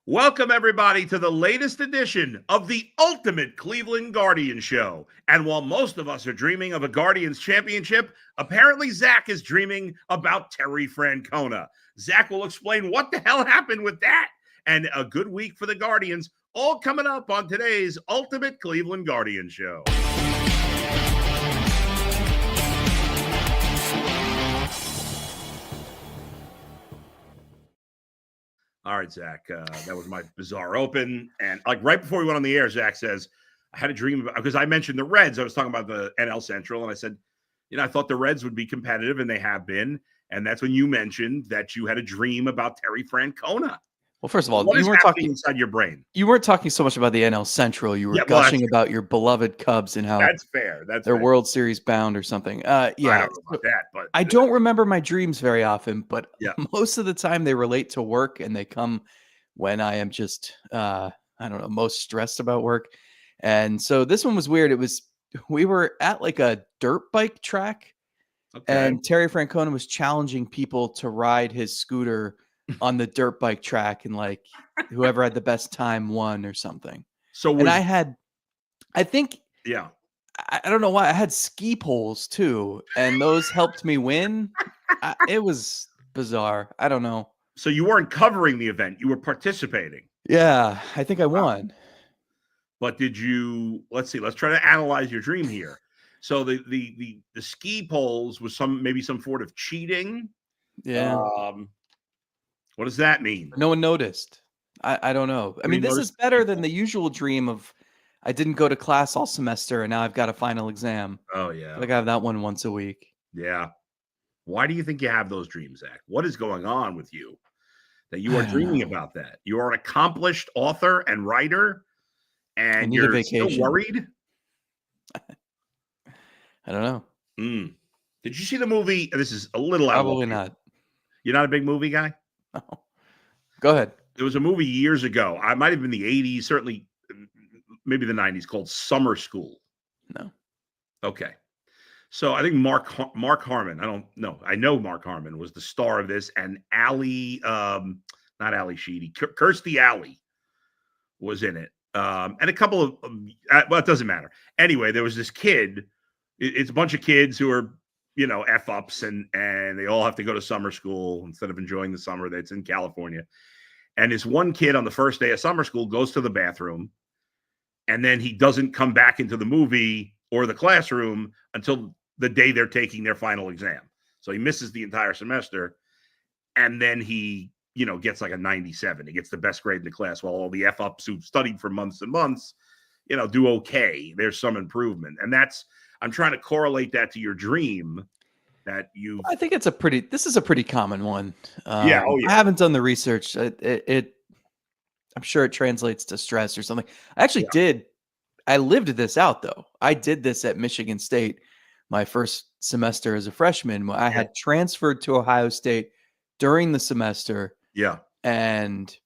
Welcome, everybody, to the latest edition of the Ultimate Cleveland Guardian Show. And while most of us are dreaming of a Guardians championship, apparently Zach is dreaming about Terry Francona. Zach will explain what the hell happened with that and a good week for the Guardians, all coming up on today's Ultimate Cleveland Guardian Show. All right, Zach, that was my bizarre open. And like right before we went on the air, Zach says, I had a dream about, because I mentioned the Reds. I was talking about the NL Central, and I said, I thought the Reds would be competitive, and they have been. And that's when you mentioned that you had a dream about Terry Francona. Well, first of all, what you weren't talking inside your brain. You weren't talking so much about the NL Central. You were gushing about your beloved Cubs and how that's fair. They're World Series bound or something. Yeah, I don't know about that, but I don't remember my dreams very often. But most of the time, they relate to work, and they come when I am just I don't know, most stressed about work. And so this one was weird. We were at like a dirt bike track, and Terry Francona was challenging people to ride his scooter on the dirt bike track, and like whoever had the best time won or something. So and I don't know why I had ski poles too, and those helped me win. It was bizarre. I don't know. So you weren't covering the event, you were participating. Yeah, I think I won. But did you, let's try to analyze your dream here. So the ski poles was maybe some sort of cheating. Yeah. What does that mean? No one noticed. I don't know. I mean, this is better than the usual dream of I didn't go to class all semester and now I've got a final exam. Oh, yeah. Like I have that one once a week. Yeah. Why do you think you have those dreams, Zach? What is going on with you that you are dreaming about that? You are an accomplished author and writer, and you're still worried? I don't know. Did you see the movie? This is a little probably not. You're not a big movie guy? No. Go ahead. There was a movie years ago. I might have been the 80s, certainly maybe the 90s, called Summer School. No. Okay. So I think Mark Harmon, I know Mark Harmon was the star of this, and not Ali Sheedy, Kirstie Alley was in it. And a couple of, well, it doesn't matter. Anyway, there was this kid. It's a bunch of kids who are, F-ups, and they all have to go to summer school instead of enjoying the summer that's in California. And this one kid on the first day of summer school goes to the bathroom, and then he doesn't come back into the movie or the classroom until the day they're taking their final exam. So he misses the entire semester, and then he, gets like a 97. He gets the best grade in the class, while all the F-ups who've studied for months and months, do okay. There's some improvement. And I'm trying to correlate that to your dream that you. I think this is a pretty common one. Yeah. Oh, yeah. I haven't done the research. I'm sure it translates to stress or something. I actually did. I lived this out though. I did this at Michigan State my first semester as a freshman. I had transferred to Ohio State during the semester. Yeah. And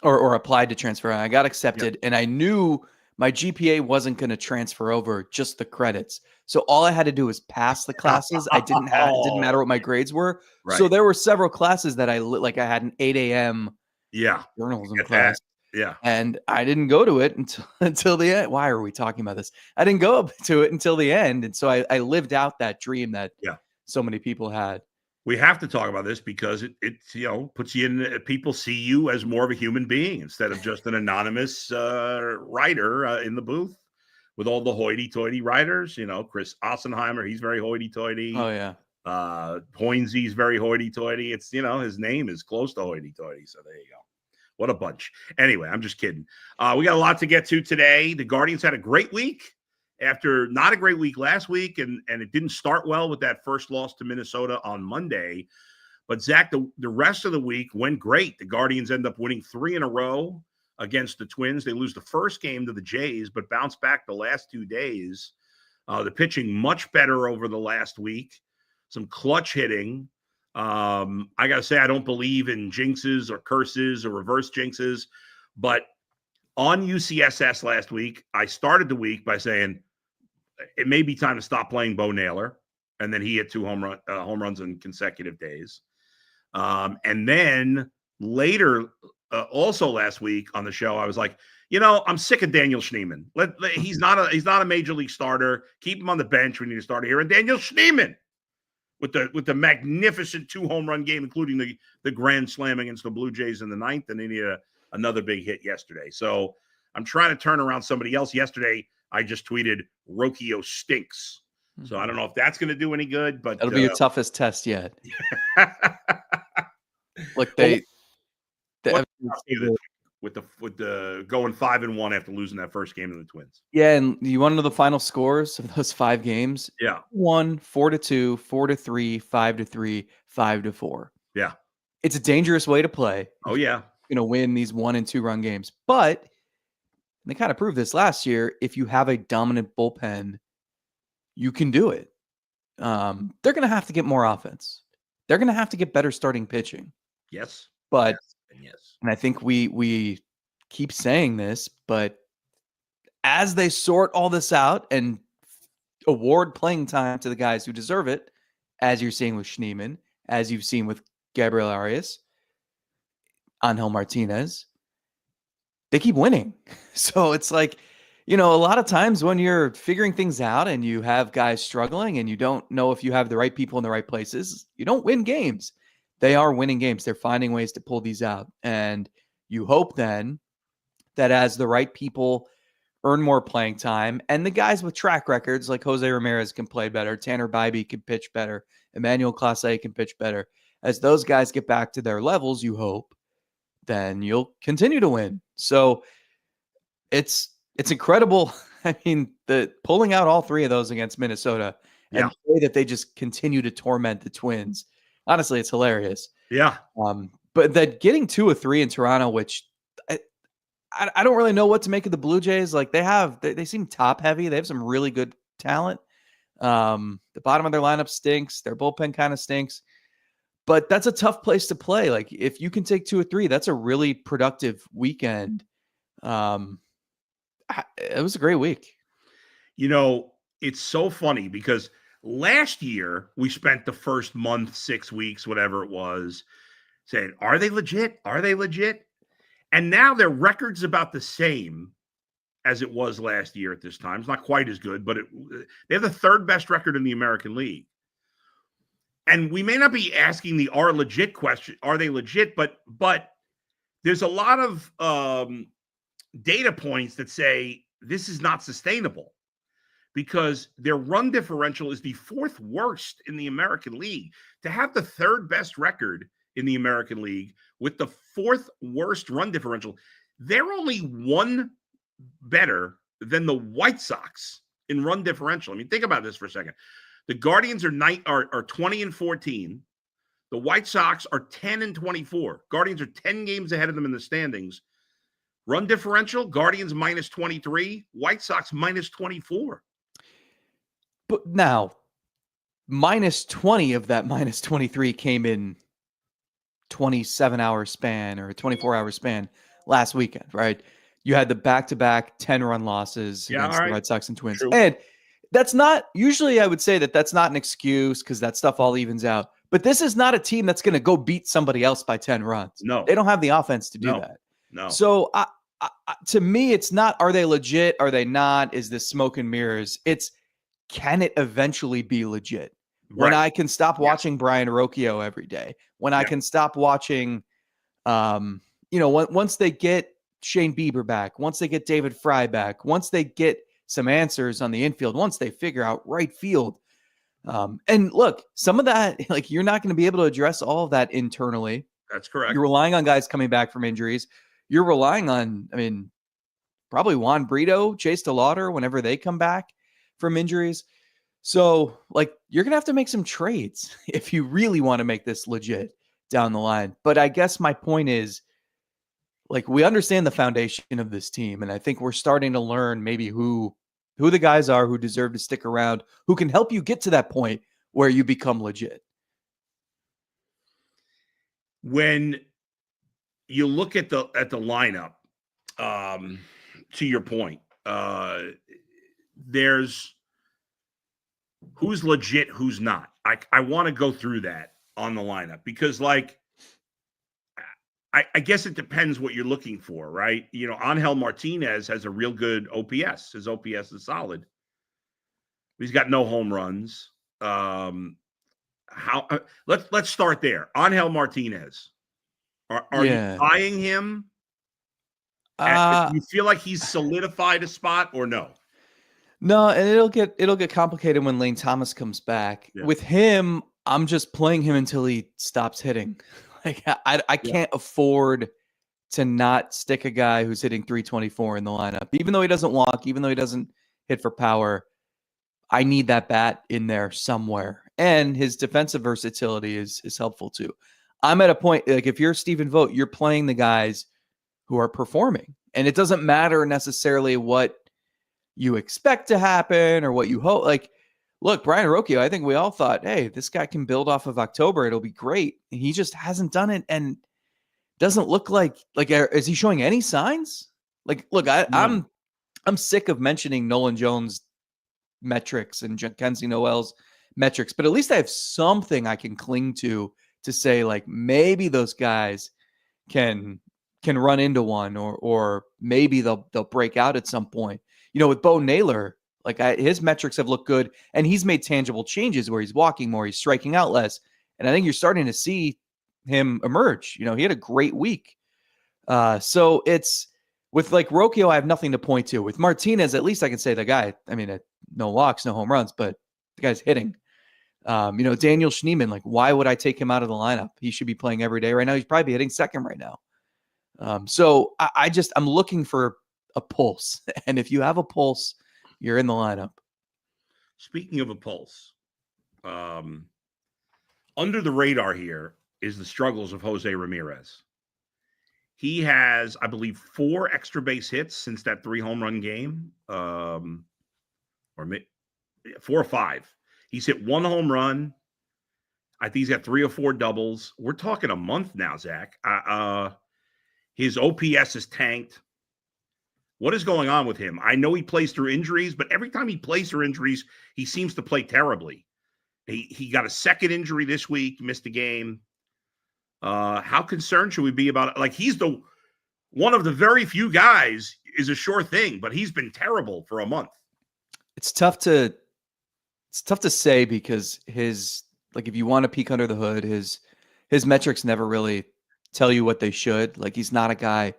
or applied to transfer. And I got accepted, and I knew my GPA wasn't going to transfer over, just the credits. So all I had to do was pass the classes. It didn't matter what my grades were. Right. So there were several classes that I had an 8 a.m. journalism class. Yeah. And I didn't go to it until the end. Why are we talking about this? I didn't go to it until the end. And so I lived out that dream that so many people had. We have to talk about this because it puts you in, people see you as more of a human being instead of just an anonymous writer in the booth with all the hoity-toity writers. Chris Ossenheimer, he's very hoity-toity. Oh, yeah. Poinsy's very hoity-toity. It's, his name is close to hoity-toity. So there you go. What a bunch. Anyway, I'm just kidding. We got a lot to get to today. The Guardians had a great week after not a great week last week, and it didn't start well with that first loss to Minnesota on Monday. But, Zach, the rest of the week went great. The Guardians end up winning 3 in a row against the Twins. They lose the first game to the Jays, but bounce back the last 2 days. The pitching much better over the last week. Some clutch hitting. I got to say, I don't believe in jinxes or curses or reverse jinxes, but on UCSS last week, I started the week by saying it may be time to stop playing Bo Naylor, and then he hit 2 home runs in consecutive days. And then later also last week on the show, I was like, I'm sick of Daniel Schneemann. He's not a major league starter. Keep him on the bench. We need a starter here. And Daniel Schneemann with the magnificent 2 home run game, including the grand slam against the Blue Jays in the 9th, and they needed another big hit yesterday. So I'm trying to turn around somebody else. Yesterday, I just tweeted Rocchio stinks. So I don't know if that's going to do any good, but that'll be your toughest test yet. Look, with the going 5-1 after losing that first game to the Twins. Yeah, and you want to know the final scores of those 5 games? Yeah, 1, 4-2, 4-3, 5-3, 5-4. Yeah, it's a dangerous way to play. Oh yeah, win these 1 and 2 run games, but they kind of proved this last year. If you have a dominant bullpen, you can do it. They're going to have to get more offense. They're going to have to get better starting pitching. Yes, but yes. And I think we keep saying this, but as they sort all this out and award playing time to the guys who deserve it, as you're seeing with Schneemann, as you've seen with Gabriel Arias, Angel Martinez, they keep winning. So it's like, a lot of times when you're figuring things out and you have guys struggling and you don't know if you have the right people in the right places, you don't win games. They are winning games. They're finding ways to pull these out. And you hope then that as the right people earn more playing time and the guys with track records like Jose Ramirez can play better, Tanner Bybee can pitch better, Emmanuel Clase can pitch better. As those guys get back to their levels, you hope, then you'll continue to win. So it's incredible. I mean, the pulling out all 3 of those against Minnesota and the way that they just continue to torment the Twins. Honestly, it's hilarious. Yeah. But that getting 2 or 3 in Toronto, which I don't really know what to make of the Blue Jays. Like they seem top heavy. They have some really good talent. The bottom of their lineup stinks. Their bullpen kind of stinks. But that's a tough place to play. Like if you can take 2 or 3, that's a really productive weekend. It was a great week. It's so funny because last year we spent the first month, 6 weeks, whatever it was, saying, are they legit? Are they legit? And now their record's about the same as it was last year at this time. It's not quite as good, but they have the 3rd best record in the American League. And we may not be asking the are legit question, are they legit? But there's a lot of data points that say this is not sustainable because their run differential is the 4th worst in the American League. To have the 3rd best record in the American League with the 4th worst run differential, they're only 1 better than the White Sox in run differential. I mean, think about this for a second. The Guardians are 20-14. The White Sox are 10-24. Guardians are 10 games ahead of them in the standings. Run differential, Guardians -23, White Sox -24. But now, -20 of that -23 came in 27-hour span or a 24-hour span last weekend, right? You had the back-to-back 10-run losses against the Red Sox and Twins. True. And that's not, usually I would say that's not an excuse because that stuff all evens out. But this is not a team that's going to go beat somebody else by 10 runs. No. They don't have the offense to do that. No. So to me, it's not, are they legit? Are they not? Is this smoke and mirrors? It's, can it eventually be legit? When I can stop watching Brian Rocchio every day, when I can stop watching, once they get Shane Bieber back, once they get David Fry back, once they get some answers on the infield, once they figure out right field. And look, some of that, like you're not going to be able to address all of that internally. That's correct. You're relying on guys coming back from injuries. You're relying on, probably Juan Brito, Chase DeLauder, whenever they come back from injuries. So, you're going to have to make some trades if you really want to make this legit down the line. But I guess my point is, we understand the foundation of this team, and I think we're starting to learn maybe who the guys are who deserve to stick around, who can help you get to that point where you become legit. When you look at the lineup, to your point, there's who's legit, who's not. I want to go through that on the lineup because I guess it depends what you're looking for, right? Angel Martinez has a real good OPS. His OPS is solid. He's got no home runs. Let's start there. Angel Martinez. Are you buying him? Do you feel like he's solidified a spot or no? No, and it'll get complicated when Lane Thomas comes back. Yeah. With him, I'm just playing him until he stops hitting. Like I can't afford to not stick a guy who's hitting 324 in the lineup. Even though he doesn't walk, even though he doesn't hit for power, I need that bat in there somewhere. And his defensive versatility is helpful too. I'm at a point, like if you're Stephen Vogt, you're playing the guys who are performing. And it doesn't matter necessarily what you expect to happen or what you hope. Like, look, Brian Rocchio, I think we all thought, hey, this guy can build off of October. It'll be great. And he just hasn't done it and doesn't look like is he showing any signs? Like, look, I'm sick of mentioning Nolan Jones metrics and Kenzie Noel's metrics, but at least I have something I can cling to say, like, maybe those guys can run into one or maybe they'll break out at some point. With Bo Naylor, his metrics have looked good, and he's made tangible changes where he's walking more, he's striking out less, and I think you're starting to see him emerge. He had a great week. So it's with Rocchio, I have nothing to point to. With Martinez, at least I can say the guy, no walks, no home runs, but the guy's hitting. Daniel Schneemann, why would I take him out of the lineup? He should be playing every day right now. He's probably hitting second right now. So I'm looking for a pulse. And if you have a pulse, you're in the lineup. Speaking of a pulse, under the radar here is the struggles of Jose Ramirez. He has, I believe, 4 extra base hits since that 3 home run game, or 4 or 5. He's hit 1 home run. I think he's got 3 or 4 doubles. We're talking a month now, Zach. His OPS is tanked. What is going on with him? I know he plays through injuries, but every time he plays through injuries, he seems to play terribly. He got a second injury this week, missed a game. How concerned should we be about it? He's one of the very few guys is a sure thing, but he's been terrible for a month. It's tough to say because his, if you want to peek under the hood, his metrics never really tell you what they should. He's not a guy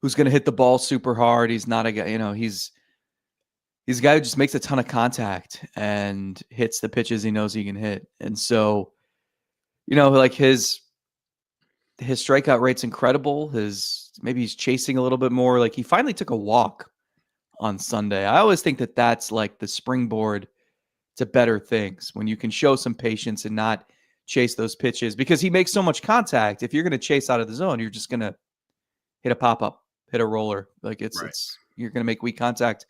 who's going to hit the ball super hard. He's not a guy, he's a guy who just makes a ton of contact and hits the pitches he knows he can hit. And so, his strikeout rate's incredible. Maybe he's chasing a little bit more. He finally took a walk on Sunday. I always think that that's the springboard to better things, when you can show some patience and not chase those pitches, because he makes so much contact. If you're going to chase out of the zone, you're just going to hit a pop-up, hit a roller. You're going to make weak contact,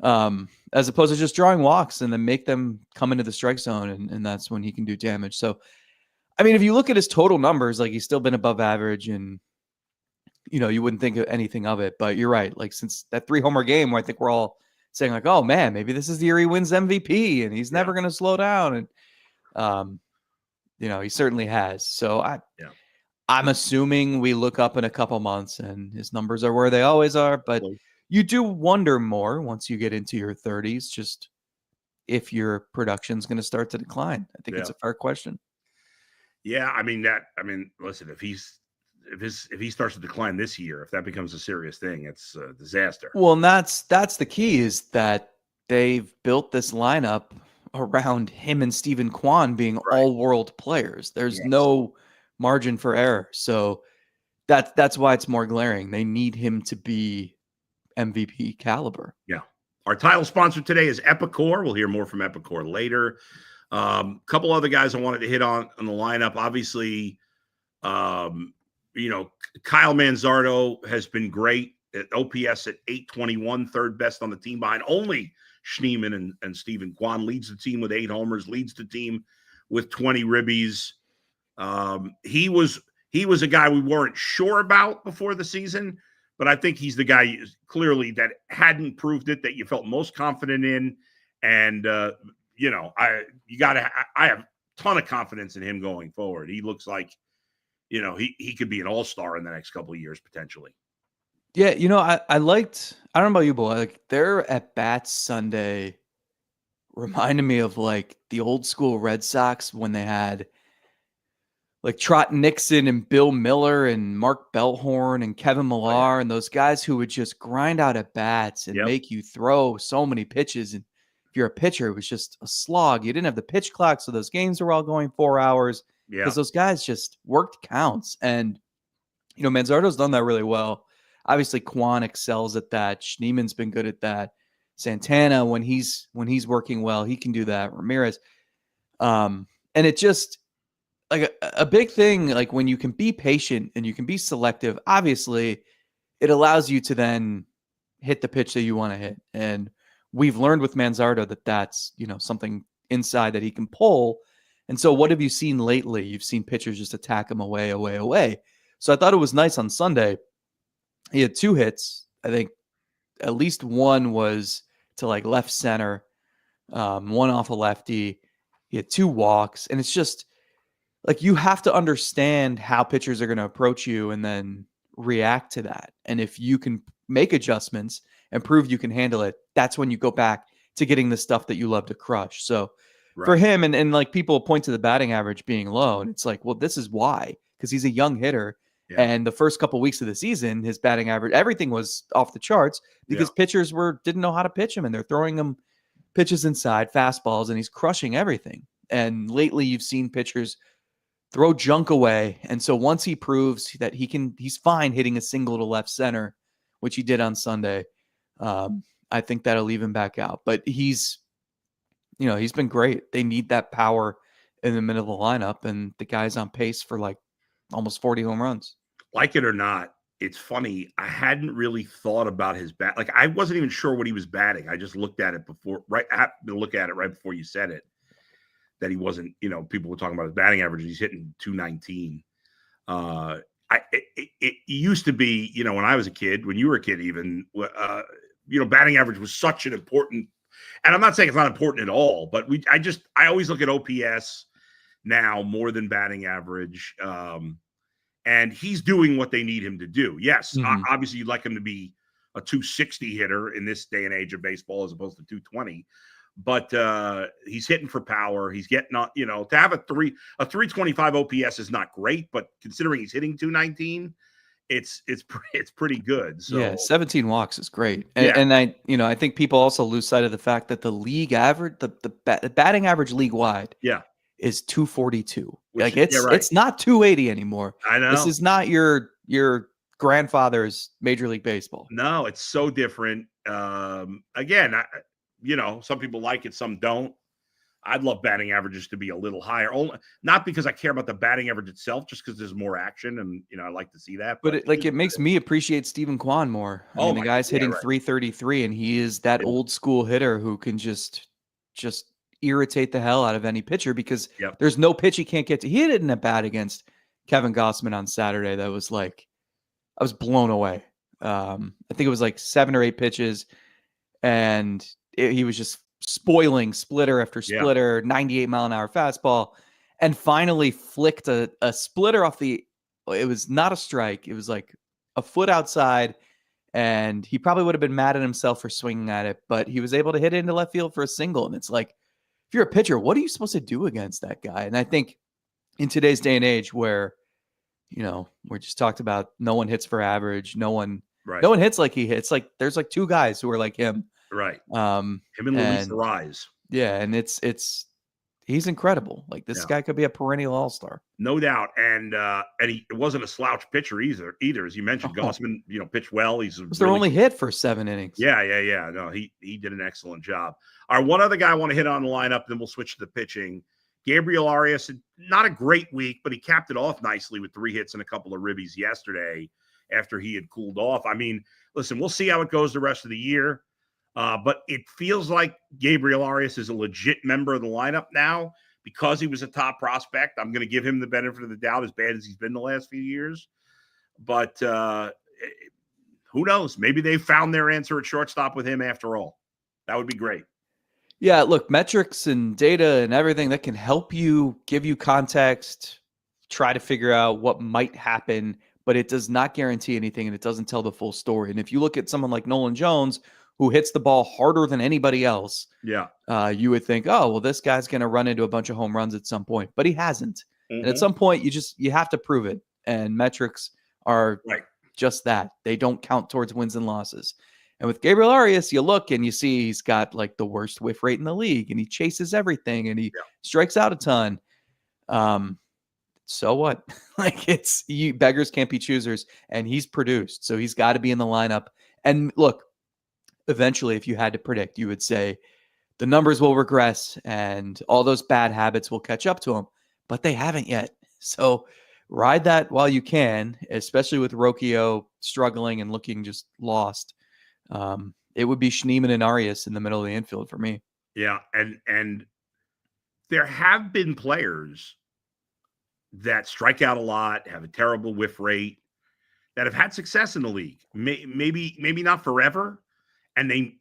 as opposed to just drawing walks and then make them come into the strike zone. And that's when he can do damage. So, if you look at his total numbers, he's still been above average, and, you wouldn't think of anything of it, but you're right. Since that 3 homer game where I think we're all saying oh man, maybe this is the year he wins MVP and he's never going to slow down. And, he certainly has. So I'm assuming we look up in a couple months and his numbers are where they always are, but you do wonder more once you get into your 30s, just if your production's going to start to decline. I think it's a fair question. Yeah. Listen, if he starts to decline this year, if that becomes a serious thing, it's a disaster. Well, and that's the key, is that they've built this lineup around him and Stephen Quan being all world players. There's no margin for error. So that's why it's more glaring. They need him to be MVP caliber. Yeah. Our title sponsor today is Epicor. We'll hear more from Epicor later. Couple other guys I wanted to hit on the lineup. Obviously, Kyle Manzardo has been great at OPS at 821, third best on the team behind only Schneemann and Stephen Quan. Leads the team with 8 homers, leads the team with 20 ribbies. He was a guy we weren't sure about before the season, but I think he's the guy clearly that hadn't proved it, that you felt most confident in. And, I have a ton of confidence in him going forward. He looks like he could be an all-star in the next couple of years potentially. Yeah, I liked. I don't know about you, boy. Like their at bats Sunday reminded me of like the old school Red Sox when they had like Trot Nixon and Bill Miller and Mark Bellhorn and Kevin Millar and those guys who would just grind out at bats and make you throw so many pitches. And if you're a pitcher, it was just a slog. You didn't have the pitch clock, so those games were all going 4 hours because those guys just worked counts. And Manzardo's done that really well. Obviously, Quan excels at that. Schneeman's been good at that. Santana, when he's working well, he can do that. Ramirez, and it just like a big thing. Like when you can be patient and you can be selective, obviously, it allows you to then hit the pitch that you want to hit. And we've learned with Manzardo that that's something inside that he can pull. And so, what have you seen lately? You've seen pitchers just attack him away. So I thought it was nice on Sunday. He had 2 hits. I think at least one was to like left center, one off a lefty. He had 2 walks. And it's just like you have to understand how pitchers are going to approach you and then react to that. And if you can make adjustments and prove you can handle it, that's when you go back to getting the stuff that you love to crush. So for him, and like people point to the batting average being low, and it's like, well, this is why, because he's a young hitter. And the first couple of weeks of the season, his batting average, everything was off the charts because pitchers didn't know how to pitch him, and they're throwing him pitches inside, fastballs, and he's crushing everything. And lately, you've seen pitchers throw junk away, and so once he proves that he's fine hitting a single to left center, which he did on Sunday. I think that'll leave him back out, but he's been great. They need that power in the middle of the lineup, and the guy's on pace for like almost 40 home runs. Like it or not, it's funny. I hadn't really thought about his bat. Like I wasn't even sure what he was batting. I just looked at it before, happened to look at it right before you said it, that he wasn't, people were talking about his batting average. He's hitting 219. It used to be, when I was a kid, when you were a kid, even, batting average was such an important, and I'm not saying it's not important at all, but I always look at OPS now more than batting average. And he's doing what they need him to do. Yes, obviously you'd like him to be a 260 hitter in this day and age of baseball as opposed to 220. But he's hitting for power. He's getting, to have a 325 OPS is not great, but considering he's hitting 219, it's pretty good. So yeah, 17 walks is great. And I think people also lose sight of the fact that the league average, the batting average league wide, is 242. Like it's not 280 anymore. I know. This is not your grandfather's Major League Baseball. No, it's so different. Again, some people like it, some don't. I'd love batting averages to be a little higher. Only not because I care about the batting average itself, just because there's more action, and I like to see that. But it makes me appreciate Stephen Quan more. I mean, the guy's hitting 333, and he is that old school hitter who can just irritate the hell out of any pitcher because there's no pitch he can't get to. He hit it in a bat against Kevin Gossman on Saturday that was like, I was blown away. I think it was like 7 or 8 pitches, and he was just spoiling splitter after splitter, 98-mile-an-hour fastball, and finally flicked a splitter off it was not a strike. It was like a foot outside, and he probably would have been mad at himself for swinging at it, but he was able to hit it into left field for a single. And it's like, if you're a pitcher, what are you supposed to do against that guy? And I think in today's day and age where, we just talked about no one hits for average, no one hits like he hits. Like there's like 2 guys who are like him. Right. Him and Luis Arias. Yeah. And he's incredible. Like this guy could be a perennial all-star. No doubt. And it wasn't a slouch pitcher either, as you mentioned. Gossman, pitched well. It was their only hit for 7 innings. Yeah. No, he did an excellent job. All right, one other guy I want to hit on the lineup, then we'll switch to the pitching. Gabriel Arias, not a great week, but he capped it off nicely with 3 hits and a couple of ribbies yesterday after he had cooled off. I mean, listen, we'll see how it goes the rest of the year. But it feels like Gabriel Arias is a legit member of the lineup now because he was a top prospect. I'm going to give him the benefit of the doubt, as bad as he's been the last few years. But who knows? Maybe they found their answer at shortstop with him after all. That would be great. Yeah, look, metrics and data and everything that can help you, give you context, try to figure out what might happen, but it does not guarantee anything, and it doesn't tell the full story. And if you look at someone like Nolan Jones, who hits the ball harder than anybody else, you would think, oh, well, this guy's going to run into a bunch of home runs at some point, but he hasn't. And at some point, you have to prove it. And metrics are just that. They don't count towards wins and losses. And with Gabriel Arias, you look and you see he's got like the worst whiff rate in the league, and he chases everything, and he strikes out a ton. So what? Like, beggars can't be choosers, and he's produced, so he's got to be in the lineup. And look, eventually, if you had to predict, you would say the numbers will regress and all those bad habits will catch up to him, but they haven't yet. So ride that while you can, especially with Rocchio struggling and looking just lost. It would be Schneemann and Arias in the middle of the infield for me. Yeah, and there have been players that strike out a lot, have a terrible whiff rate, that have had success in the league. Maybe not forever. And they,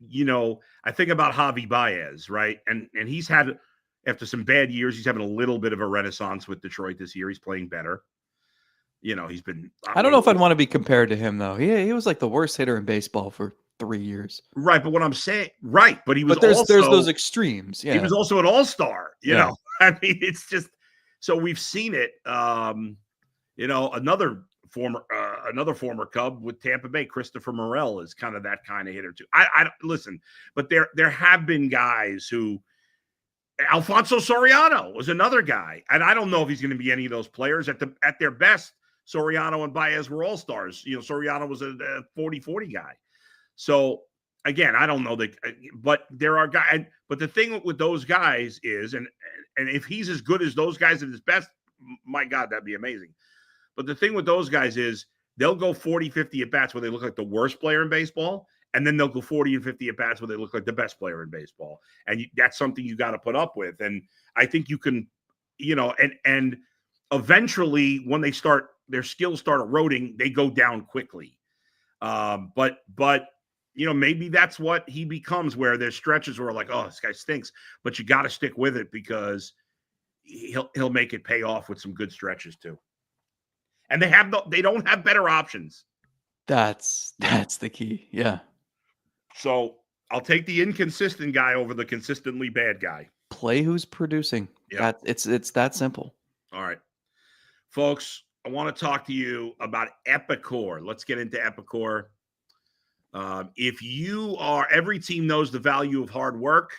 I think about Javi Baez, right? And he's had, after some bad years, he's having a little bit of a renaissance with Detroit this year. He's playing better. He's been. I don't know if I'd want to be compared to him, though. He was like the worst hitter in baseball for 3 years. Right, but what I'm saying, but he was. But there's those extremes. Yeah, he was also an all-star. You know, I mean, it's just so we've seen it. Another former Cub with Tampa Bay, Christopher Morel, is kind of that kind of hitter too. I listen, but there have been guys who. Alfonso Soriano was another guy, and I don't know if he's going to be any of those players. At their best, Soriano and Baez were all-stars. Soriano was a 40-40 guy. So again, I don't know but there are guys. But the thing with those guys is, and if he's as good as those guys at his best, my God, that'd be amazing. But the thing with those guys is they'll go 40, 50 at bats where they look like the worst player in baseball. And then they'll go 40 and 50 at bats where they look like the best player in baseball. And that's something you got to put up with. And I think you can, and eventually when their skills start eroding, they go down quickly. But maybe that's what he becomes, where there's stretches where like, oh, this guy stinks, but you got to stick with it because he'll make it pay off with some good stretches too. And they don't have better options. That's the key. Yeah. So I'll take the inconsistent guy over the consistently bad guy. Play who's producing. Yeah. It's that simple. All right. Folks, I want to talk to you about Epicor. Let's get into Epicor. Every team knows the value of hard work,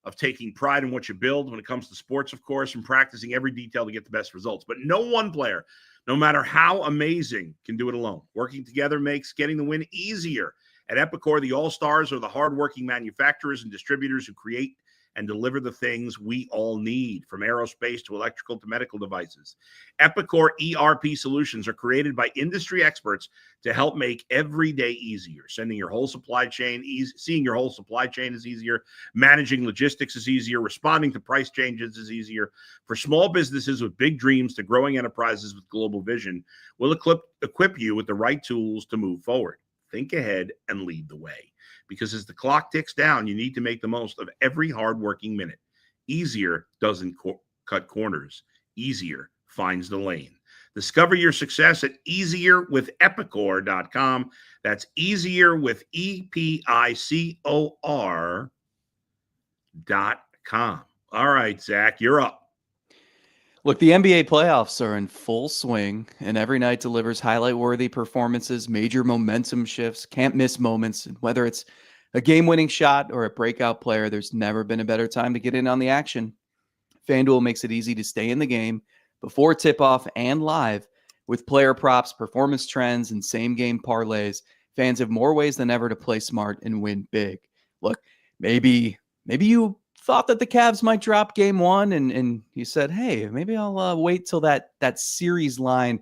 of taking pride in what you build when it comes to sports, of course, and practicing every detail to get the best results. But no one player, no matter how amazing, can do it alone. Working together makes getting the win easier. At Epicor, the all-stars are the hardworking manufacturers and distributors who create and deliver the things we all need, from aerospace to electrical to medical devices. Epicor ERP solutions are created by industry experts to help make every day easier. Seeing your whole supply chain is easier. Managing logistics is easier. Responding to price changes is easier. For small businesses with big dreams to growing enterprises with global vision, we'll equip you with the right tools to move forward. Think ahead and lead the way. Because as the clock ticks down, you need to make the most of every hardworking minute. Easier doesn't cut corners. Easier finds the lane. Discover your success at easierwithepicor.com. That's easier with EPICOR.com. All right, Zach, you're up. Look, the NBA playoffs are in full swing, and every night delivers highlight-worthy performances, major momentum shifts, can't-miss moments. And whether it's a game-winning shot or a breakout player, there's never been a better time to get in on the action. FanDuel makes it easy to stay in the game before tip-off and live with player props, performance trends, and same-game parlays. Fans have more ways than ever to play smart and win big. Look, maybe you thought that the Cavs might drop game one, and you said, hey, maybe I'll wait till that series line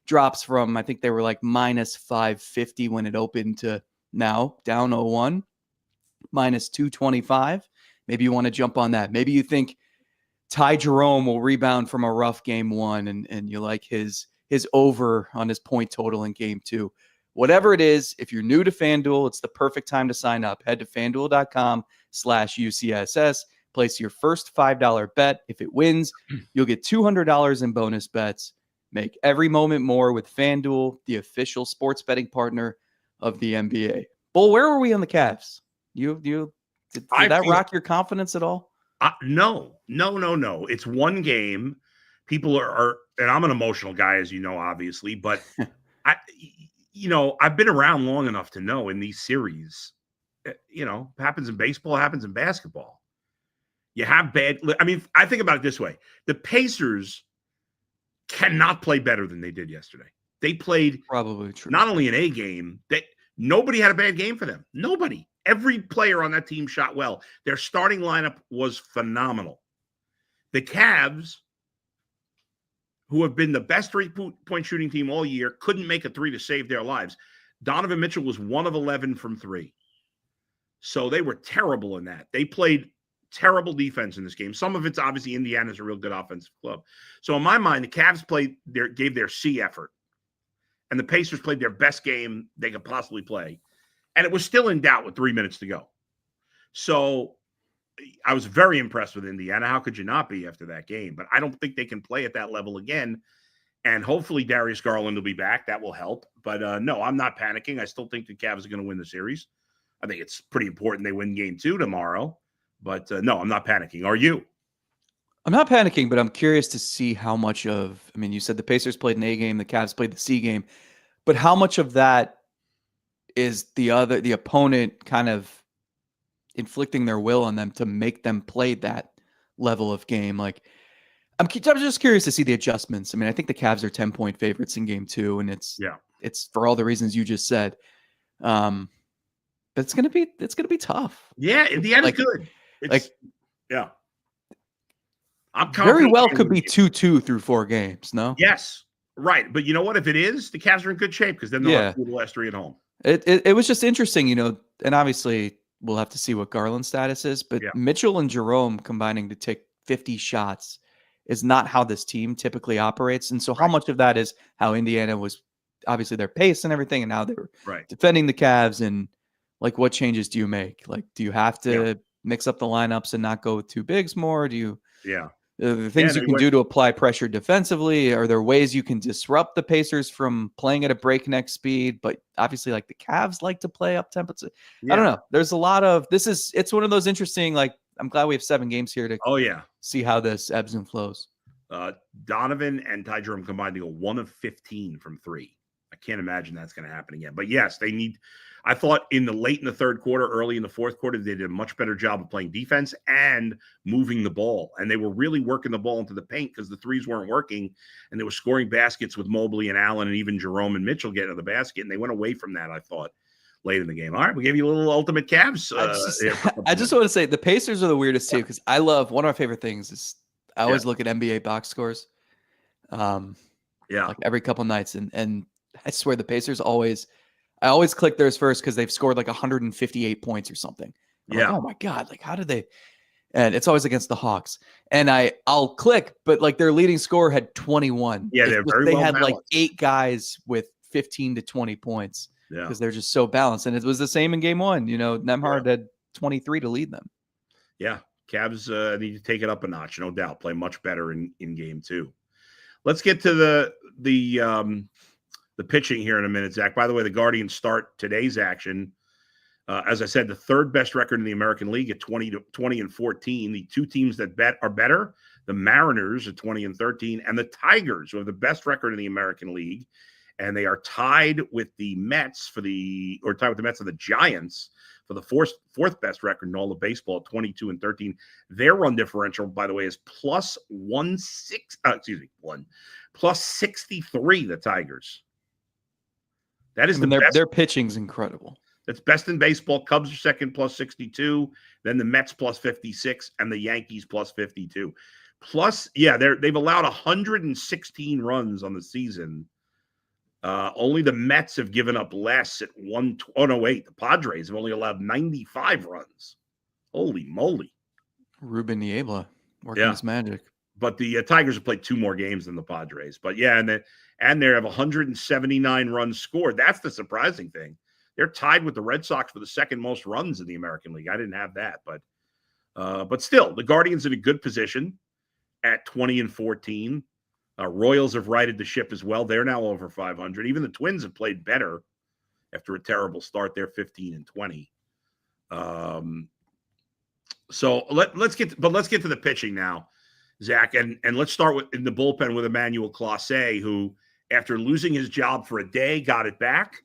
drops from, I think they were like minus 550 when it opened, to now down 0-1, minus 225. Maybe you want to jump on that. Maybe you think Ty Jerome will rebound from a rough game one, and you like his over on his point total in game two. Whatever it is, if you're new to FanDuel, it's the perfect time to sign up. Head to FanDuel.com/UCSS. Place your first $5 bet. If it wins, you'll get $200 in bonus bets. Make every moment more with FanDuel, the official sports betting partner of the NBA. Bull, where were we on the Cavs? Did that rock your confidence at all? No. It's one game. People are, and I'm an emotional guy, as you know, obviously, but I've been around long enough to know in these series, happens in baseball, happens in basketball. You have I think about it this way. The Pacers cannot play better than they did yesterday. They played probably true. Not only an A game, nobody had a bad game for them. Nobody. Every player on that team shot well. Their starting lineup was phenomenal. The Cavs, who have been the best three-point shooting team all year, couldn't make a three to save their lives. Donovan Mitchell was 1 of 11 from 3. So they were terrible in that. They played terrible defense in this game. Some of it's obviously Indiana's a real good offensive club. So in my mind, the Cavs gave their C effort. And the Pacers played their best game they could possibly play. And it was still in doubt with 3 minutes to go. So I was very impressed with Indiana. How could you not be after that game? But I don't think they can play at that level again. And hopefully Darius Garland will be back. That will help. But no, I'm not panicking. I still think the Cavs are going to win the series. I think it's pretty important they win game 2 tomorrow. But no, I'm not panicking. Are you? I'm not panicking, but I'm curious to see how much of, you said the Pacers played an A game, the Cavs played the C game, but how much of that is the opponent kind of inflicting their will on them to make them play that level of game? Like, I'm just curious to see the adjustments. I think the Cavs are 10-point favorites in game 2, and it's for all the reasons you just said. But it's gonna be tough. Yeah, Indiana's good. I'm very well could be 2-2 through 4 games. No. Yes, right. But you know what? If it is, the Cavs are in good shape because then they'll have to do the last 3 at home. It was just interesting, and obviously we'll have to see what Garland's status is. But Mitchell and Jerome combining to take 50 shots is not how this team typically operates. And so, how much of that is how Indiana was obviously their pace and everything, and how they were defending the Cavs, and like what changes do you make? Like, do you have to mix up the lineups and not go with 2 bigs more? Do you? The things you can do to apply pressure defensively. Are there ways you can disrupt the Pacers from playing at a breakneck speed? But obviously, like the Cavs like to play up tempo. I don't know. There's a lot of it's one of those interesting, like, I'm glad we have 7 games here to see how this ebbs and flows. Donovan and Ty Jerome combined to go 1 of 15 from 3. I can't imagine that's going to happen again. But yes, they need. I thought late in the third quarter, early in the fourth quarter, they did a much better job of playing defense and moving the ball. And they were really working the ball into the paint because the threes weren't working. And they were scoring baskets with Mobley and Allen and even Jerome and Mitchell getting to the basket. And they went away from that, I thought, late in the game. All right, we gave you a little ultimate Cavs. I just want to say the Pacers are the weirdest too, because I love, one of my favorite things is I always look at NBA box scores. Like every couple nights. And I swear the Pacers I always click theirs first because they've scored like 158 points or something. Like, oh my God. Like, how did they? And it's always against the Hawks. And I'll click, but like their leading scorer had 21. Yeah, they had like 8 guys with 15 to 20 points because they're just so balanced. And it was the same in game 1. Nemhard had 23 to lead them. Yeah. Cavs need to take it up a notch, no doubt. Play much better in game 2. Let's get to the pitching here in a minute, Zach. By the way, the Guardians start today's action. As I said, the 3rd best record in the American League at 20-14. The 2 teams that are better, the Mariners at 20-13, and the Tigers, who have the best record in the American League, and they are tied with the Mets tied with the Mets and the Giants for the fourth best record in all of baseball at 22-13. Their run differential, by the way, is plus 63. The Tigers. That is best. Their pitching's incredible. That's best in baseball. Cubs are second, plus 62. Then the Mets plus 56, and the Yankees plus 52. They've allowed 116 runs on the season. Only the Mets have given up less at 1. Oh no, wait. The Padres have only allowed 95 runs. Holy moly! Ruben Niebla working his magic. But the Tigers have played 2 more games than the Padres. But and they have 179 runs scored. That's the surprising thing. They're tied with the Red Sox for the 2nd most runs in the American League. I didn't have that, but But still, the Guardians in a good position at 20-14. Royals have righted the ship as well. They're now over 500. Even the Twins have played better after a terrible start. They're 15-20. So let's get to the pitching now, Zach, and let's start with in the bullpen with Emmanuel Clase, who, after losing his job for a day, got it back.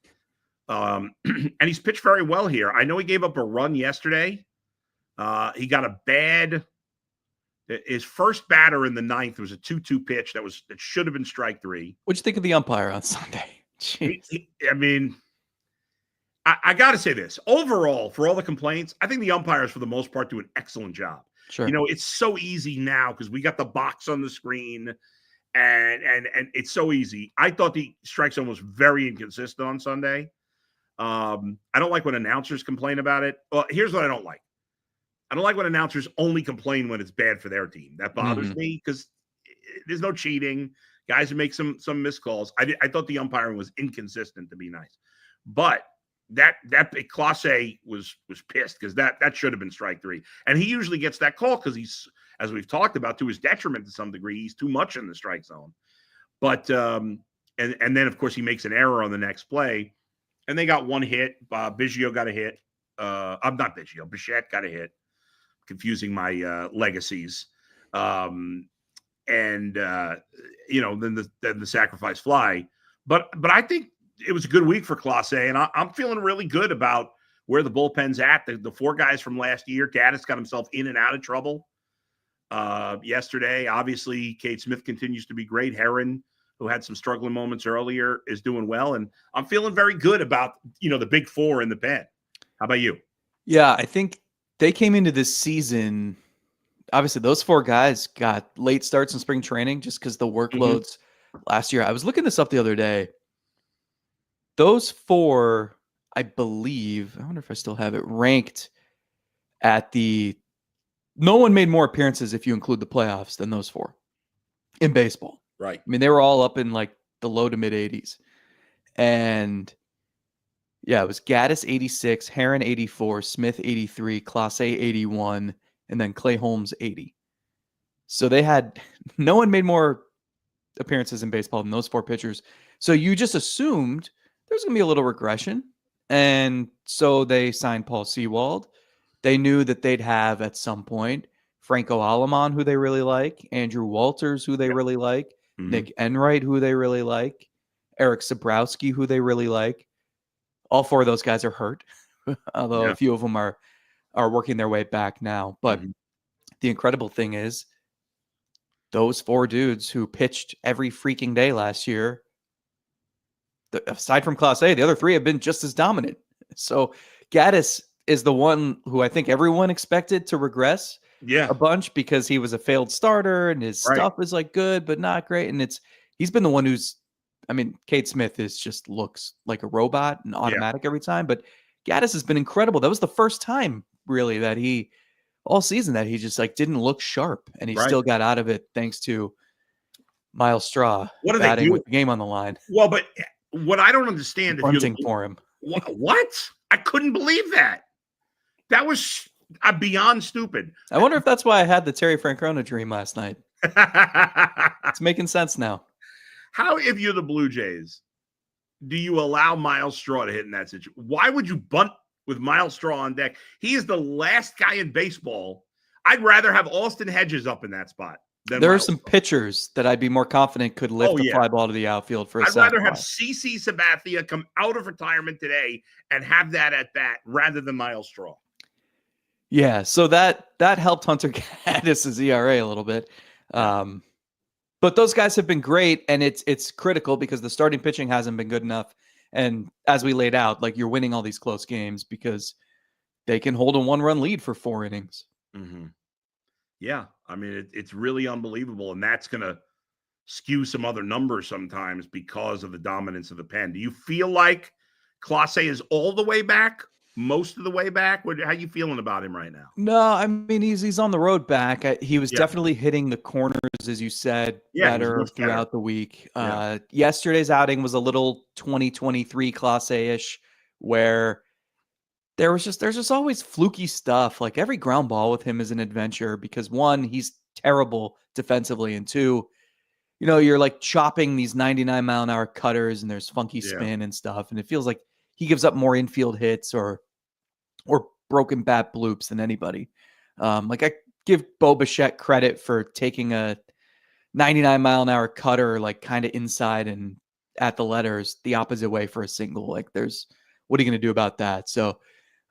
And he's pitched very well here. I know he gave up a run yesterday. He got his first batter in the ninth was a 2-2 pitch that should have been strike three. What'd you think of the umpire on Sunday? I got to say this. Overall, for all the complaints, I think the umpires, for the most part, do an excellent job. Sure. It's so easy now because we got the box on the screen, and it's so easy. I thought the strike zone was very inconsistent on Sunday. I don't like when announcers complain about it. Well, here's what I don't like. I don't like when announcers only complain when it's bad for their team. That bothers me because there's no cheating. Guys who make some missed calls. I thought the umpiring was inconsistent, to be nice. But that Clase was pissed because that should have been strike three. And he usually gets that call because he's, as we've talked about, to his detriment to some degree, he's too much in the strike zone. But and then, of course, he makes an error on the next play. And they got one hit. Biggio got a hit. I'm not Biggio. Bichette got a hit. Confusing my legacies. Then the sacrifice fly. But I think it was a good week for Clase, and I'm feeling really good about where the bullpen's at. The four guys from last year, Gaddis got himself in and out of trouble yesterday. Obviously, Cade Smith continues to be great. Herron, who had some struggling moments earlier, is doing well, and I'm feeling very good about the big four in the pen. How about you? Yeah, I think they came into this season. Obviously, those four guys got late starts in spring training just because the workloads last year. I was looking this up the other day. Those four, I believe, I wonder if I still have it, ranked at no one made more appearances if you include the playoffs than those four in baseball. Right. I mean, they were all up in like the low to mid 80s. And yeah, it was Gaddis 86, Herron 84, Smith 83, Clase 81, and then Clay Holmes 80. So no one made more appearances in baseball than those four pitchers. So you just assumed there's going to be a little regression. And so they signed Paul Sewald. They knew that they'd have at some point Franco Alamon, who they really like, Andrew Walters, who they really like, Nick Enright, who they really like, Eric Sabrowski, who they really like. All four of those guys are hurt, although a few of them are working their way back now. But the incredible thing is those four dudes who pitched every freaking day last year, aside from Clase, the other three have been just as dominant. So Gaddis is the one who I think everyone expected to regress a bunch because he was a failed starter and his stuff is like good, but not great. And he's been the one Cade Smith just looks like a robot and automatic every time, but Gaddis has been incredible. That was the first time really that all season that he just like didn't look sharp, and he still got out of it thanks to Miles Straw batting with the game on the line. Well, but what I don't understand is for him. What? I couldn't believe that. That was beyond stupid. I wonder if that's why I had the Terry Francona dream last night. It's making sense now. How, if you're the Blue Jays, do you allow Miles Straw to hit in that situation? Why would you bunt with Miles Straw on deck? He is the last guy in baseball. I'd rather have Austin Hedges up in that spot. There are some pitchers that I'd be more confident could lift the fly ball to the outfield for a sac. I'd rather have CC Sabathia come out of retirement today and have that at bat rather than Miles Straw. Yeah, so that helped Hunter Gaddis' ERA a little bit. But those guys have been great, and it's critical because the starting pitching hasn't been good enough. And as we laid out, like, you're winning all these close games because they can hold a 1-run lead for 4 innings. Mm-hmm. Yeah, I mean, it's really unbelievable, and that's going to skew some other numbers sometimes because of the dominance of the pen. Do you feel like Clase is all the way back, most of the way back? How are you feeling about him right now? No, I mean, he's on the road back. He was definitely hitting the corners, as you said, better throughout the week. Yesterday's outing was a little 2023 Clase-ish, where there's just always fluky stuff. Like every ground ball with him is an adventure because one, he's terrible defensively, and two, you're like chopping these 99-mile-an-hour cutters and there's funky spin and stuff. And it feels like he gives up more infield hits or broken bat bloops than anybody. Like I give Bo Bichette credit for taking a 99-mile-an-hour cutter, like kind of inside and at the letters the opposite way for a single. Like what are you going to do about that? So,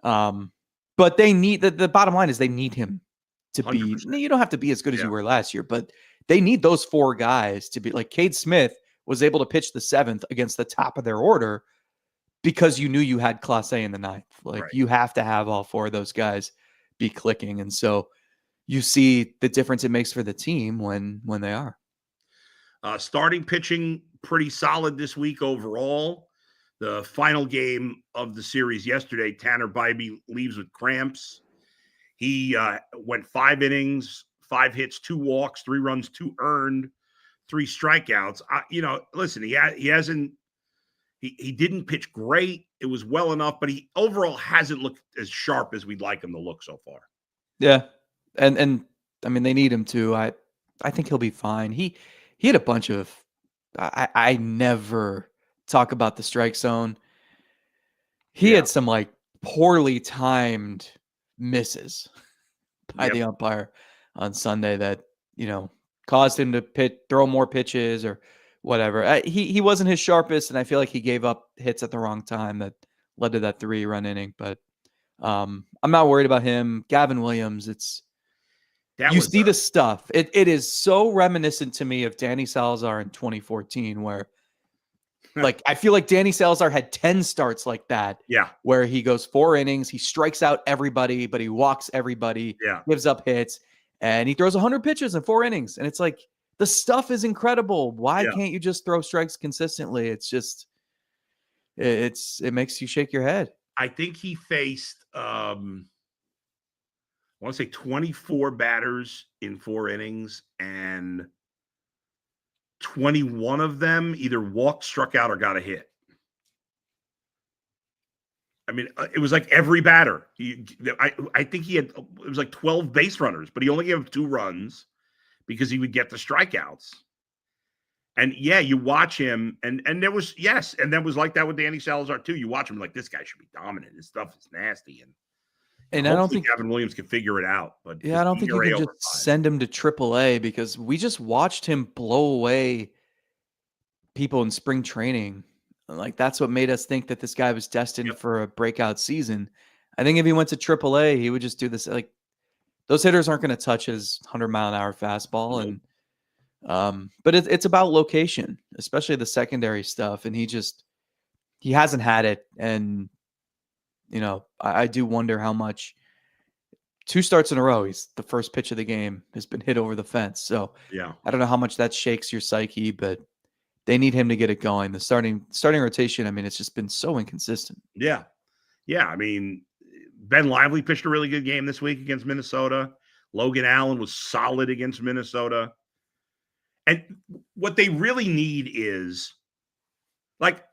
but they need the bottom line is they need him to 100%. Be, you don't have to be as good as you were last year, but they need those four guys to be like Cade Smith was able to pitch the 7th against the top of their order because you knew you had Clase in the 9th. Like you have to have all four of those guys be clicking. And so you see the difference it makes for the team when they are. Starting pitching pretty solid this week overall. The final game of the series yesterday, Tanner Bybee leaves with cramps. He went 5 innings, 5 hits, 2 walks, 3 runs, 2 earned, 3 strikeouts. Listen, he didn't pitch great. It was well enough, but he overall hasn't looked as sharp as we'd like him to look so far. Yeah. And I mean, they need him to. I think he'll be fine. He had a bunch of, I never talk about the strike zone. He had some like poorly timed misses by the umpire on Sunday that, caused him to throw more pitches or whatever. He wasn't his sharpest, and I feel like he gave up hits at the wrong time that led to that 3-run inning. But I'm not worried about him. Gavin Williams, you see the stuff. It is so reminiscent to me of Danny Salazar in 2014, where like I feel like Danny Salazar had 10 starts like that. Yeah. Where he goes 4 innings, he strikes out everybody, but he walks everybody, gives up hits, and he throws 100 pitches in 4 innings. And it's like the stuff is incredible. Why can't you just throw strikes consistently? It's just it makes you shake your head. I think he faced I want to say 24 batters in 4 innings, and 21 of them either walked, struck out, or got a hit. I mean, it was like every batter. I think it was like 12 base runners, but he only gave up 2 runs because he would get the strikeouts. And you watch him, and there was, and that was like that with Danny Salazar too. You watch him like, this guy should be dominant. His stuff is nasty. And I don't think Gavin Williams can figure it out. But I don't think you can just send him to AAA because we just watched him blow away people in spring training. Like that's what made us think that this guy was destined for a breakout season. I think if he went to AAA, he would just do this. Like those hitters aren't going to touch his 100-mile-an-hour fastball, and but it's about location, especially the secondary stuff. And he hasn't had it, and I do wonder how much. 2 starts in a row, he's the first pitch of the game has been hit over the fence. So I don't know how much that shakes your psyche, but they need him to get it going. The starting rotation, I mean, it's just been so inconsistent. Yeah. I mean, Ben Lively pitched a really good game this week against Minnesota. Logan Allen was solid against Minnesota. And what they really need is, like,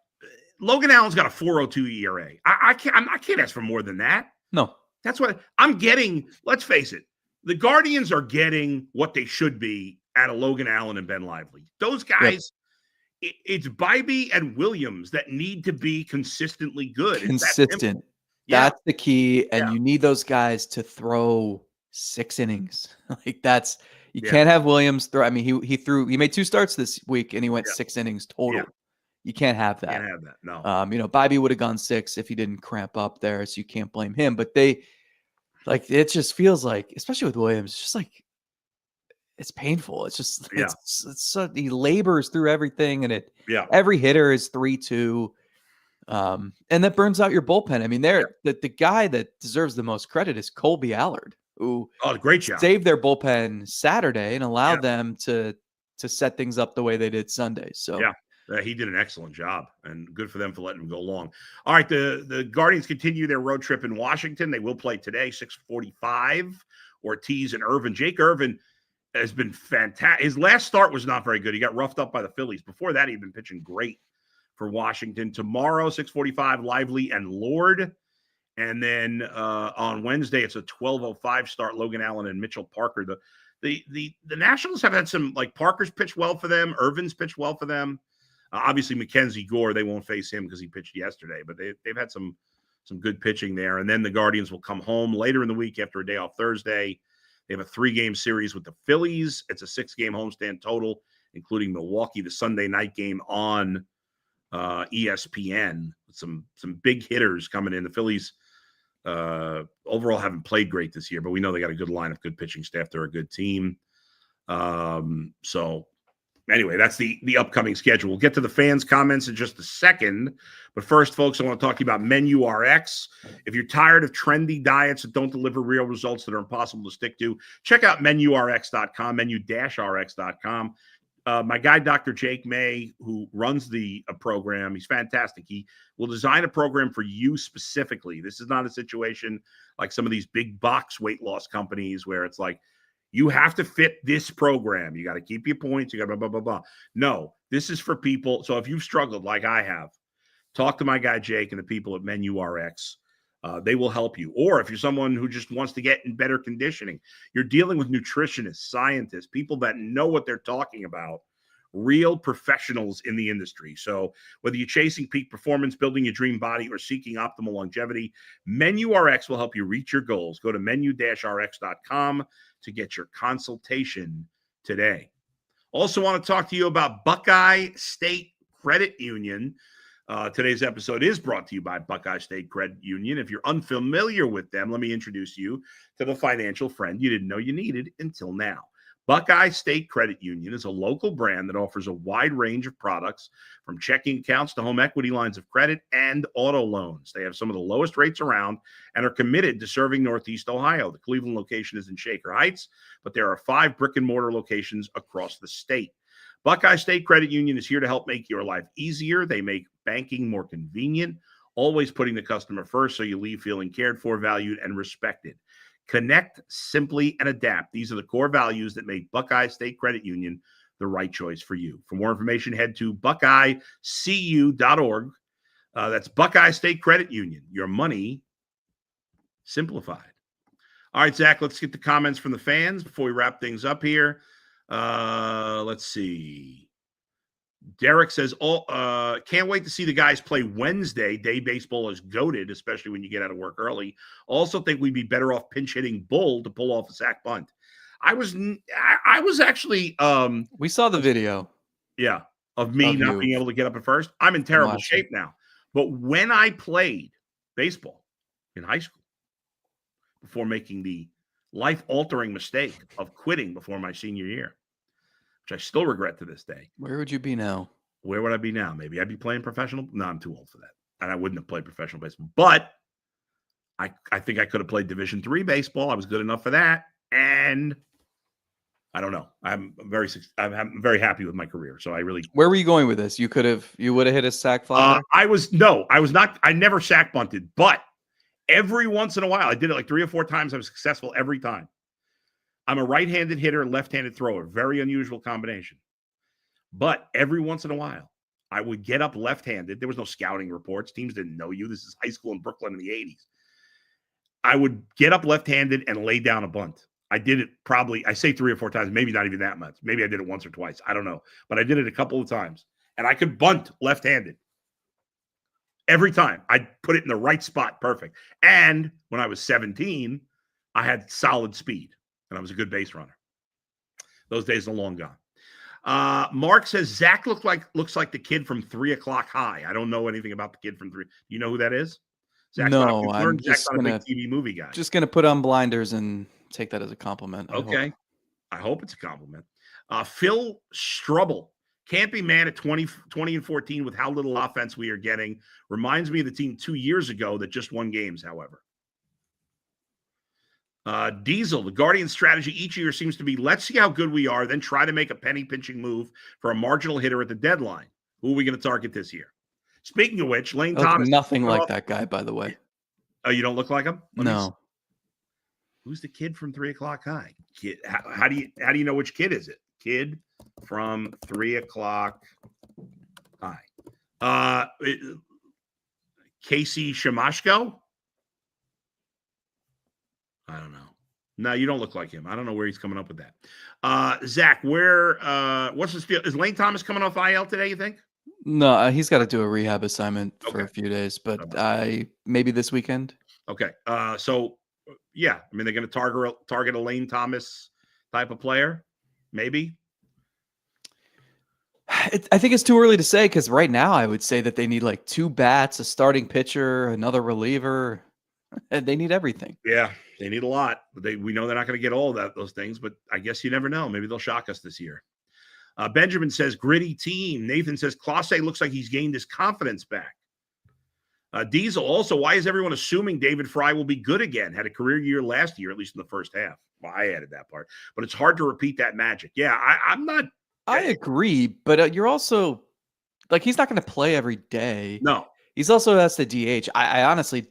Logan Allen's got a 4.02 ERA. I can't ask for more than that. No. That's what I'm getting. Let's face it. The Guardians are getting what they should be out of Logan Allen and Ben Lively. Those guys, it's Bybee and Williams that need to be consistently good. Consistent. That's the key. And you need those guys to throw 6 innings. Like you can't have Williams throw. I mean, he made 2 starts this week and he went 6 innings total. Yeah. You can't have that. Can't have that. No. Bybee would have gone 6 if he didn't cramp up there, so you can't blame him. But it just feels like, especially with Williams, it's just like it's painful. It's just it's so, he labors through everything, and every hitter is 3-2, and that burns out your bullpen. I mean, the guy that deserves the most credit is Colby Allard, who great job, saved their bullpen Saturday and allowed them to set things up the way they did Sunday. So he did an excellent job, and good for them for letting him go long. All right, the Guardians continue their road trip in Washington. They will play today, 6:45. Ortiz and Irvin. Jake Irvin has been fantastic. His last start was not very good. He got roughed up by the Phillies. Before that, he'd been pitching great for Washington. Tomorrow, 6:45, Lively and Lord. And then on Wednesday, it's a 12:05 start. Logan Allen and Mitchell Parker. The Nationals have had some, like, Parker's pitched well for them. Irvin's pitched well for them. Obviously, Mackenzie Gore, they won't face him because he pitched yesterday, but they've had some good pitching there. And then the Guardians will come home later in the week after a day off Thursday. They have a 3-game series with the Phillies. It's a 6-game homestand total, including Milwaukee, the Sunday night game on ESPN. Some big hitters coming in. The Phillies overall haven't played great this year, but we know they got a good lineup, good pitching staff. They're a good team. So anyway, that's the upcoming schedule. We'll get to the fans' comments in just a second. But first, folks, I want to talk to you about MenuRx. If you're tired of trendy diets that don't deliver real results that are impossible to stick to, check out MenuRx.com, menu-rx.com. My guy, Dr. Jake May, who runs the program, he's fantastic. He will design a program for you specifically. This is not a situation like some of these big box weight loss companies where it's like, you have to fit this program. You got to keep your points. You got blah, blah, blah, blah. No, this is for people. So if you've struggled like I have, talk to my guy, Jake, and the people at MenuRx. They will help you. Or if you're someone who just wants to get in better conditioning, you're dealing with nutritionists, scientists, people that know what they're talking about, real professionals in the industry. So whether you're chasing peak performance, building your dream body, or seeking optimal longevity, MenuRx will help you reach your goals. Go to menu-rx.com to get your consultation today. Also want to talk to you about Buckeye State Credit Union. Today's episode is brought to you by Buckeye State Credit Union. If you're unfamiliar with them, let me introduce you to the financial friend you didn't know you needed until now. Buckeye State Credit Union is a local brand that offers a wide range of products, from checking accounts to home equity lines of credit and auto loans. They have some of the lowest rates around and are committed to serving Northeast Ohio. The Cleveland location is in Shaker Heights, but there are 5 brick-and-mortar locations across the state. Buckeye State Credit Union is here to help make your life easier. They make banking more convenient, always putting the customer first so you leave feeling cared for, valued, and respected. Connect, simply, and adapt. These are the core values that make Buckeye State Credit Union the right choice for you. For more information, head to buckeyecu.org. That's Buckeye State Credit Union. Your money simplified. All right, Zach, let's get the comments from the fans before we wrap things up here. Let's see. Derek says, can't wait to see the guys play Wednesday. Day baseball is goated, especially when you get out of work early. Also think we'd be better off pinch hitting Bull to pull off a sack bunt. I was actually we saw the video. Yeah, of me not being able to get up at first. I'm in terrible shape now. But when I played baseball in high school, before making the life-altering mistake of quitting before my senior year, which I still regret to this day. Where would you be now? Where would I be now? Maybe I'd be playing professional. No, I'm too old for that. And I wouldn't have played professional baseball. But I think I could have played Division III baseball. I was good enough for that. And I don't know. I'm very happy with my career. So I really. Where were you going with this? You would have hit a sack fly? I was not. I never sack bunted. But every once in a while, I did it like 3 or 4 times. I was successful every time. I'm a right-handed hitter, left-handed thrower. Very unusual combination. But every once in a while, I would get up left-handed. There was no scouting reports. Teams didn't know you. This is high school in Brooklyn in the 80s. I would get up left-handed and lay down a bunt. I did it probably, I say 3 or 4 times, maybe not even that much. Maybe I did it once or twice. I don't know. But I did it a couple of times. And I could bunt left-handed. Every time. I'd put it in the right spot. Perfect. And when I was 17, I had solid speed. And I was a good base runner. Those days are long gone. Mark says Zach looks like the kid from 3 O'Clock High. I don't know anything about the kid from 3. Do you know who that is? Zach's no, I'm just not a big TV movie guy. Just gonna put on blinders and take that as a compliment. I hope it's a compliment. Phil Strubble can't be mad at 20-14 with how little offense we are getting. Reminds me of the team 2 years ago that just won games. However. Diesel, the Guardians' strategy each year seems to be, let's see how good we are, then try to make a penny-pinching move for a marginal hitter at the deadline. Who are we going to target this year? Speaking of which, Lane Thomas. Nothing like that guy, by the way. Oh, you don't look like him? No. Who's the kid from 3 O'Clock High? Kid, how do you know which kid is it? Kid from 3 O'Clock High. Casey Shamashko? I don't know. No, you don't look like him. I don't know where he's coming up with that. Zach, what's his feel? Is Lane Thomas coming off IL today, you think? No, he's got to do a rehab assignment for Okay. a few days, but maybe this weekend. Okay. So yeah, I mean, they're going to target a Lane Thomas type of player, maybe. I think it's too early to say because right now I would say that they need like 2 bats, a starting pitcher, another reliever. They need everything. Yeah, they need a lot. We know they're not going to get all those things, but I guess you never know. Maybe they'll shock us this year. Benjamin says, gritty team. Nathan says, Clase looks like he's gained his confidence back. Diesel also, why is everyone assuming David Fry will be good again? Had a career year last year, at least in the first half. Well, I added that part. But it's hard to repeat that magic. Yeah, I'm not. I agree, but you're also like he's not going to play every day. No, he's also has to DH. I honestly,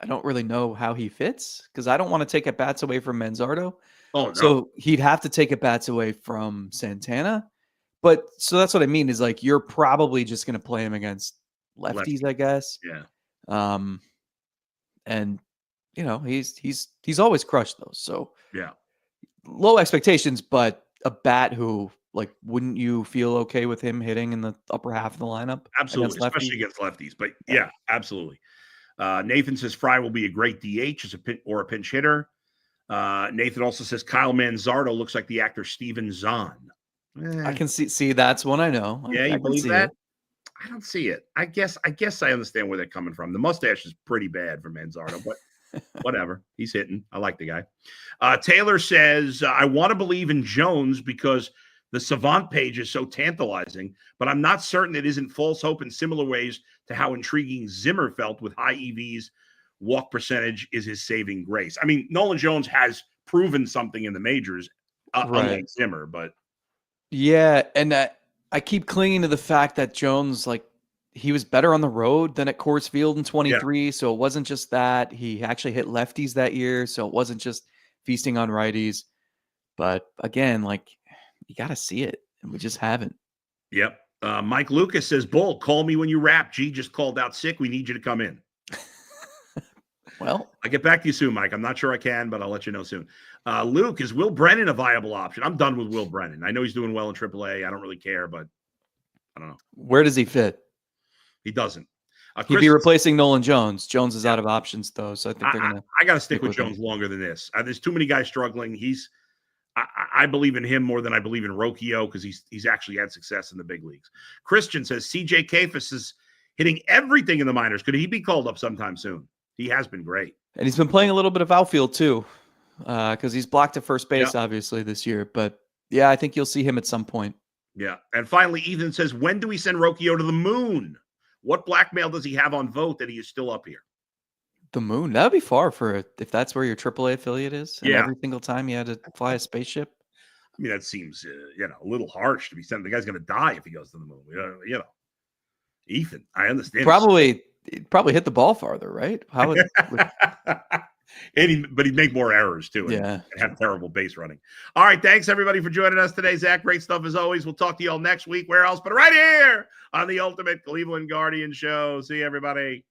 I don't really know how he fits because I don't want to take at bats away from Manzardo. Oh no, so he'd have to take at bats away from Santana. But so that's what I mean is like you're probably just going to play him against lefties, I guess. Yeah. And you know he's always crushed those. So yeah, low expectations, but a bat who. Like, wouldn't you feel okay with him hitting in the upper half of the lineup? Absolutely, especially against lefties. But yeah, absolutely. Nathan says Fry will be a great DH as a pinch hitter. Nathan also says Kyle Manzardo looks like the actor Steven Zahn. I can see that's one I know. Yeah, you believe that? It. I don't see it. I guess I understand where they're coming from. The mustache is pretty bad for Manzardo, but whatever. He's hitting. I like the guy. Taylor says, I want to believe in Jones because the Savant page is so tantalizing, but I'm not certain it isn't false hope in similar ways to how intriguing Zimmer felt with high EVs. Walk percentage is his saving grace. I mean, Nolan Jones has proven something in the majors, unlike Zimmer, but. Yeah, and I keep clinging to the fact that Jones, like, he was better on the road than at Coors Field in 23, so it wasn't just that. He actually hit lefties that year, so it wasn't just feasting on righties. But again, like, you got to see it, and we just haven't. Yep. Mike Lucas says, Bull, call me when you wrap. G just called out sick. We need you to come in. Well, I'll get back to you soon, Mike. I'm not sure I can, but I'll let you know soon. Luke, is Will Brennan a viable option? I'm done with Will Brennan. I know he's doing well in AAA. I don't really care, but I don't know. Where does he fit? He doesn't. He'd be replacing Nolan Jones. Jones is out of options, though, so I think they're going to. I got to stick with Jones longer than this. There's too many guys struggling. I believe in him more than I believe in Rocchio because he's actually had success in the big leagues. Christian says CJ Kafis is hitting everything in the minors. Could he be called up sometime soon? He has been great. And he's been playing a little bit of outfield too because he's blocked at first base, obviously, this year. But, yeah, I think you'll see him at some point. Yeah. And finally, Ethan says, when do we send Rocchio to the moon? What blackmail does he have on Vote that he is still up here? The moon? That would be far if that's where your AAA affiliate is. And every single time you had to fly a spaceship. I mean, that seems, a little harsh to be sent. The guy's going to die if he goes to the moon. Ethan, I understand. Probably hit the ball farther, right? How would but he'd make more errors too. And have terrible base running. All right. Thanks everybody for joining us today. Zach, great stuff as always. We'll talk to you all next week. Where else but right here on the Ultimate Cleveland Guardian Show. See you, everybody.